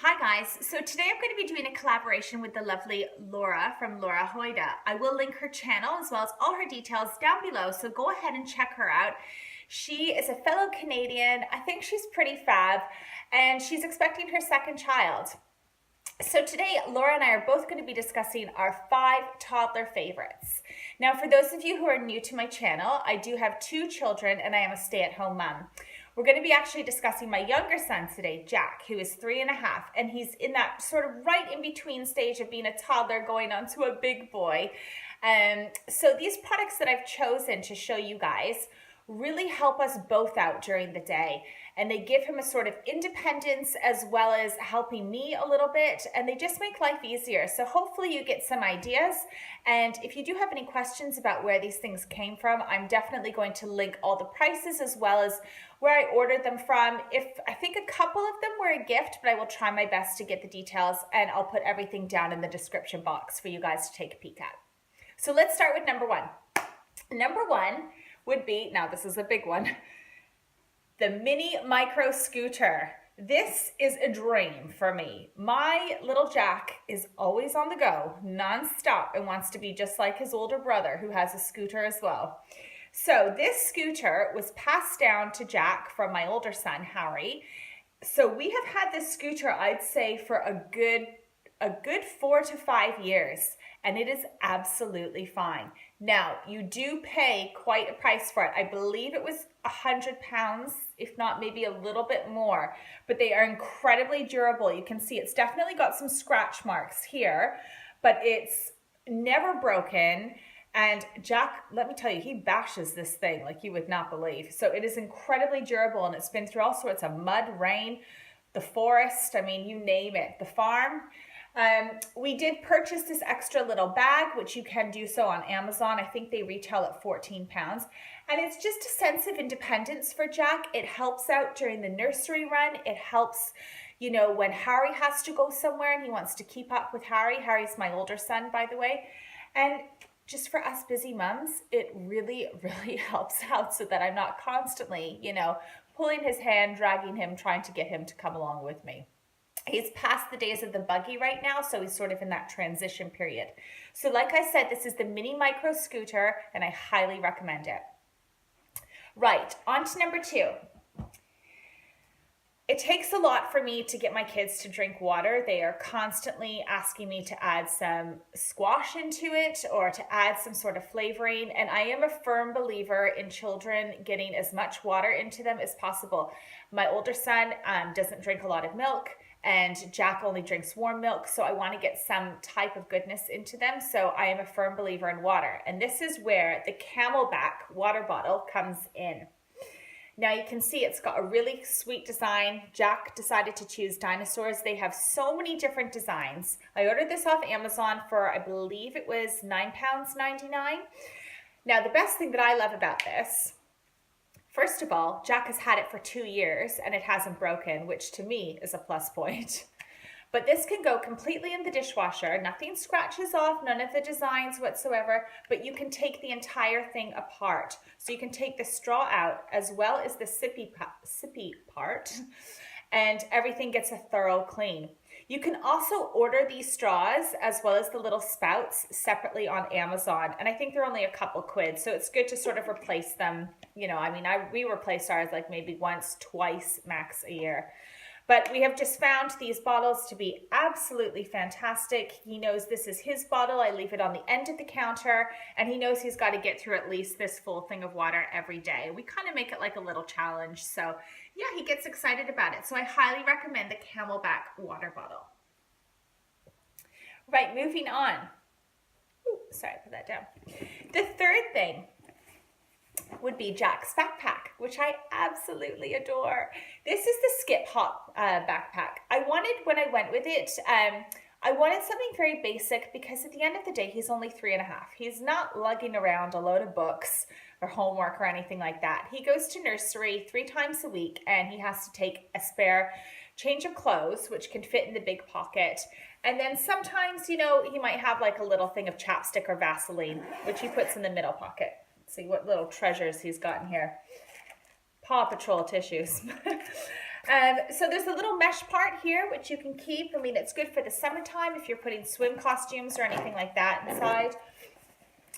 Hi guys, so today I'm going to be doing a collaboration with the lovely Laura from Laura Hoida. I will link her channel as well as all her details down below, so go ahead and check her out. She is a fellow Canadian, I think she's pretty fab, and she's expecting her second child. So today, Laura and I are both going to be discussing our 5 toddler favorites. Now, for those of you who are new to my channel, I do have 2 children and I am a stay-at-home mom. We're going to be actually discussing my younger son today, Jack, who is 3 and a half, and he's in that sort of right in between stage of being a toddler going on to a big boy. So these products that I've chosen to show you guys really help us both out during the day, and they give him a sort of independence as well as helping me a little bit, and they just make life easier. So hopefully you get some ideas, and if you do have any questions about where these things came from, I'm definitely going to link all the prices as well as where I ordered them from. I think a couple of them were a gift, but I will try my best to get the details, and I'll put everything down in the description box for you guys to take a peek at. So let's start with number 1. Number 1 would be, now this is a big one, the mini micro scooter. This is a dream for me. My little Jack is always on the go, nonstop, and wants to be just like his older brother who has a scooter as well. So this scooter was passed down to Jack from my older son, Harry. So we have had this scooter, I'd say, for a good 4 to 5 years, and it is absolutely fine. Now, you do pay quite a price for it. I believe it was £100, if not maybe a little bit more, but they are incredibly durable. You can see it's definitely got some scratch marks here, but it's never broken. And Jack, let me tell you, he bashes this thing like you would not believe. So it is incredibly durable, and it's been through all sorts of mud, rain, the forest, I mean, you name it, the farm. We did purchase this extra little bag, which you can do so on Amazon. I think they retail at £14. And it's just a sense of independence for Jack. It helps out during the nursery run. It helps, you know, when Harry has to go somewhere and he wants to keep up with Harry. Harry's my older son, by the way. And just for us busy mums, it really, really helps out so that I'm not constantly, you know, pulling his hand, dragging him, trying to get him to come along with me. He's past the days of the buggy right now, so he's sort of in that transition period. So like I said, this is the mini micro scooter, and I highly recommend it. Right, on to number 2. It takes a lot for me to get my kids to drink water. They are constantly asking me to add some squash into it or to add some sort of flavoring. And I am a firm believer in children getting as much water into them as possible. My older son doesn't drink a lot of milk, and Jack only drinks warm milk. So I want to get some type of goodness into them. So I am a firm believer in water. And this is where the Camelback water bottle comes in. Now you can see it's got a really sweet design. Jack decided to choose dinosaurs. They have so many different designs. I ordered this off Amazon for, I believe it was £9.99. Now the best thing that I love about this, first of all, Jack has had it for 2 years and it hasn't broken, which to me is a plus point. But this can go completely in the dishwasher. Nothing scratches off, none of the designs whatsoever, but you can take the entire thing apart. So you can take the straw out as well as the sippy part, and everything gets a thorough clean. You can also order these straws as well as the little spouts separately on Amazon, and I think they're only a couple quid, so it's good to sort of replace them. You know, I mean, we replace ours like maybe once, twice max a year. But we have just found these bottles to be absolutely fantastic. He knows this is his bottle. I leave it on the end of the counter, and he knows he's got to get through at least this full thing of water every day. We kind of make it like a little challenge. So yeah, he gets excited about it. So I highly recommend the Camelback water bottle. Right, moving on. Ooh, sorry, put that down. The third thing would be Jack's backpack, which I absolutely adore. This is the Skip Hop backpack. I wanted, when I went with it, I wanted something very basic because at the end of the day, he's only 3 and a half. He's not lugging around a load of books or homework or anything like that. He goes to nursery 3 times a week, and he has to take a spare change of clothes, which can fit in the big pocket. And then sometimes, you know, he might have like a little thing of chapstick or Vaseline, which he puts in the middle pocket. See what little treasures he's got in here. Paw Patrol tissues. So there's a little mesh part here, which you can keep. I mean, it's good for the summertime if you're putting swim costumes or anything like that inside.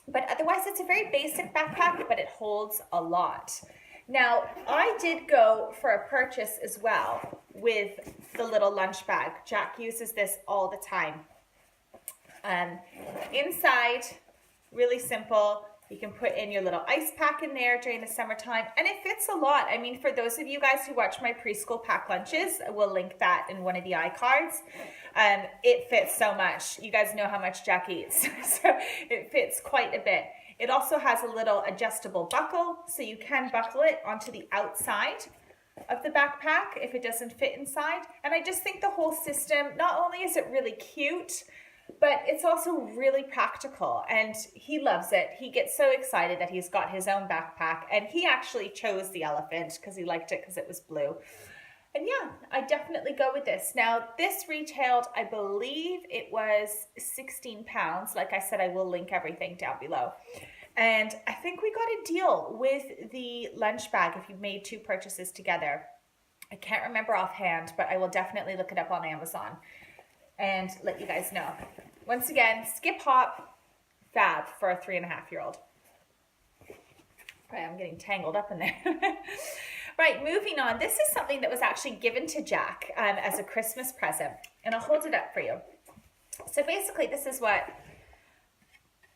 But otherwise, it's a very basic backpack, but it holds a lot. Now, I did go for a purchase as well with the little lunch bag. Jack uses this all the time. Inside, really simple. You can put in your little ice pack in there during the summertime, and it fits a lot. I mean, for those of you guys who watch my preschool pack lunches, we'll link that in one of the iCards. It fits so much. You guys know how much Jack eats, so it fits quite a bit. It also has a little adjustable buckle, so you can buckle it onto the outside of the backpack if it doesn't fit inside. And I just think the whole system, not only is it really cute, but it's also really practical, and he loves it. He gets so excited that he's got his own backpack, and he actually chose the elephant because he liked it because it was blue. And yeah, I definitely go with this. Now, this retailed, I believe it was £16. Like I said, I will link everything down below. And I think we got a deal with the lunch bag if you made 2 purchases together. I can't remember offhand, but I will definitely look it up on Amazon and let you guys know. Once again, skip hop, fab for a 3.5-year-old. Right, I'm getting tangled up in there. Right, moving on. This is something that was actually given to Jack as a Christmas present, and I'll hold it up for you. So basically, this is what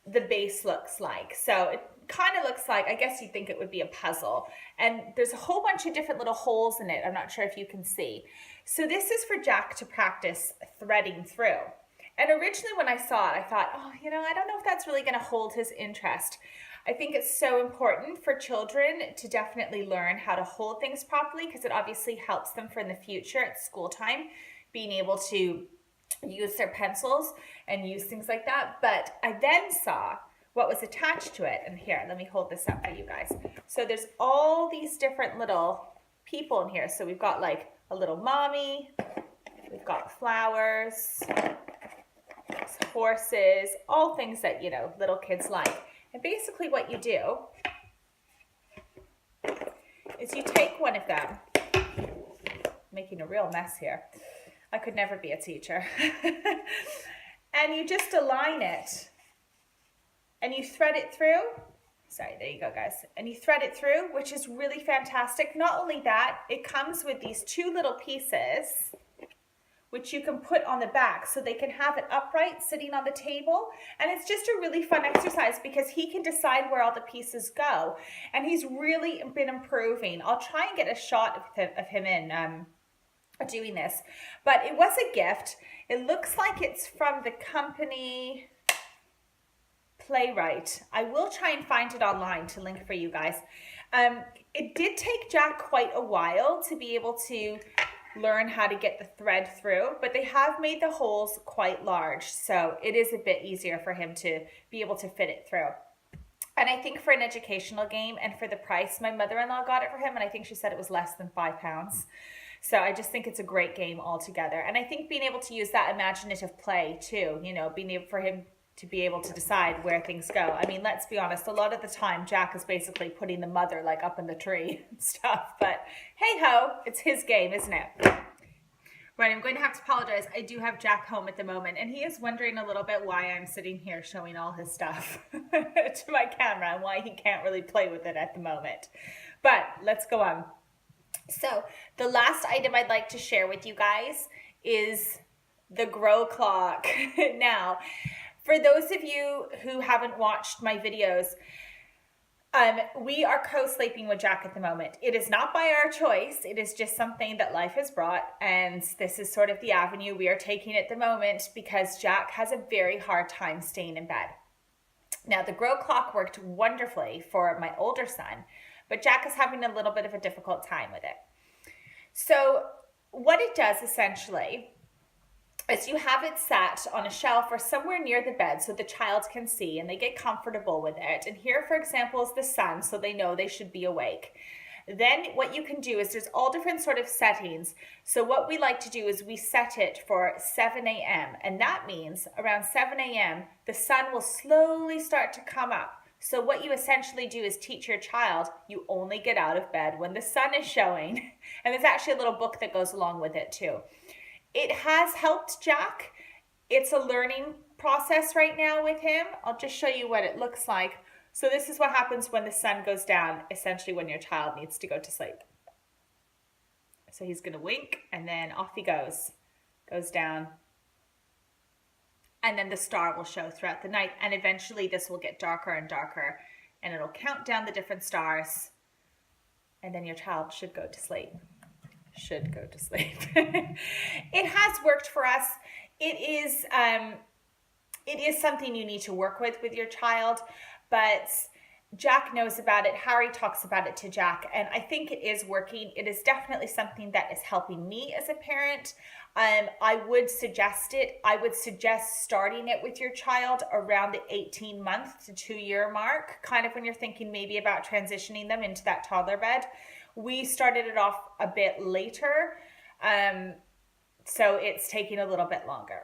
the base looks like. So it kind of looks like, I guess you'd think it would be a puzzle, and there's a whole bunch of different little holes in it. I'm not sure if you can see. So this is for Jack to practice threading through. And originally when I saw it, I thought, oh, you know, I don't know if that's really going to hold his interest. I think it's so important for children to definitely learn how to hold things properly, because it obviously helps them for in the future at school time, being able to use their pencils and use things like that. But I then saw what was attached to it. And here, let me hold this up for you guys. So there's all these different little people in here. So we've got like a little mommy, we've got flowers, horses, all things that, you know, little kids like. And basically what you do is you take one of them, making a real mess here. I could never be a teacher. And you just align it and you thread it through. Sorry, there you go, guys. And you thread it through, which is really fantastic. Not only that, it comes with these 2 little pieces, which you can put on the back so they can have it upright sitting on the table. And it's just a really fun exercise because he can decide where all the pieces go. And he's really been improving. I'll try and get a shot of him in doing this. But it was a gift. It looks like it's from the company Playwright. I will try and find it online to link for you guys. It did take Jack quite a while to be able to learn how to get the thread through, but they have made the holes quite large, so it is a bit easier for him to be able to fit it through. And I think for an educational game and for the price, my mother-in-law got it for him, and I think she said it was less than £5. So I just think it's a great game altogether. And I think being able to use that imaginative play too, you know, being able for him to be able to decide where things go. I mean, let's be honest, a lot of the time Jack is basically putting the mother like up in the tree and stuff, but hey ho, it's his game, isn't it? Right, I'm going to have to apologize. I do have Jack home at the moment, and he is wondering a little bit why I'm sitting here showing all his stuff to my camera and why he can't really play with it at the moment. But let's go on. So the last item I'd like to share with you guys is the grow clock. Now, for those of you who haven't watched my videos, we are co-sleeping with Jack at the moment. It is not by our choice. It is just something that life has brought, and this is sort of the avenue we are taking at the moment because Jack has a very hard time staying in bed. Now, the grow clock worked wonderfully for my older son, but Jack is having a little bit of a difficult time with it. So what it does essentially is you have it sat on a shelf or somewhere near the bed so the child can see and they get comfortable with it. And here, for example, is the sun, so they know they should be awake. Then what you can do is there's all different sort of settings. So what we like to do is we set it for 7 a.m. And that means around 7 a.m., the sun will slowly start to come up. So what you essentially do is teach your child, you only get out of bed when the sun is showing. And there's actually a little book that goes along with it too. It has helped Jack. It's a learning process right now with him. I'll just show you what it looks like. So this is what happens when the sun goes down, essentially when your child needs to go to sleep. So he's gonna wink and then off he goes down. And then the star will show throughout the night, and eventually this will get darker and darker, and it'll count down the different stars, and then your child should go to sleep. Should go to sleep. It has worked for us. It is something you need to work with your child, but Jack knows about it. Harry talks about it to Jack, and I think it is working. It is definitely something that is helping me as a parent. I would suggest it. I would suggest starting it with your child around the 18-month to 2-year mark, kind of when you're thinking maybe about transitioning them into that toddler bed. We started it off a bit later, so it's taking a little bit longer.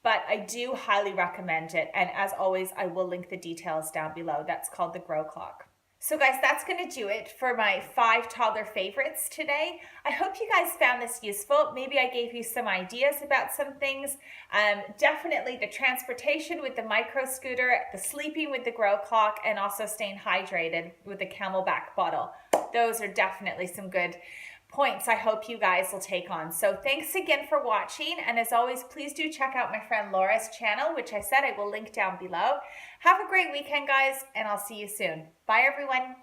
But I do highly recommend it. And as always, I will link the details down below. That's called the Grow Clock. So guys, that's going to do it for my 5 toddler favorites today. I hope you guys found this useful. Maybe I gave you some ideas about some things. Definitely the transportation with the micro scooter, the sleeping with the Grow Clock, and also staying hydrated with the Camelback bottle. Those are definitely some good points I hope you guys will take on. So thanks again for watching, and as always, please do check out my friend Laura's channel, which I said I will link down below. Have a great weekend, guys, and I'll see you soon. Bye, everyone.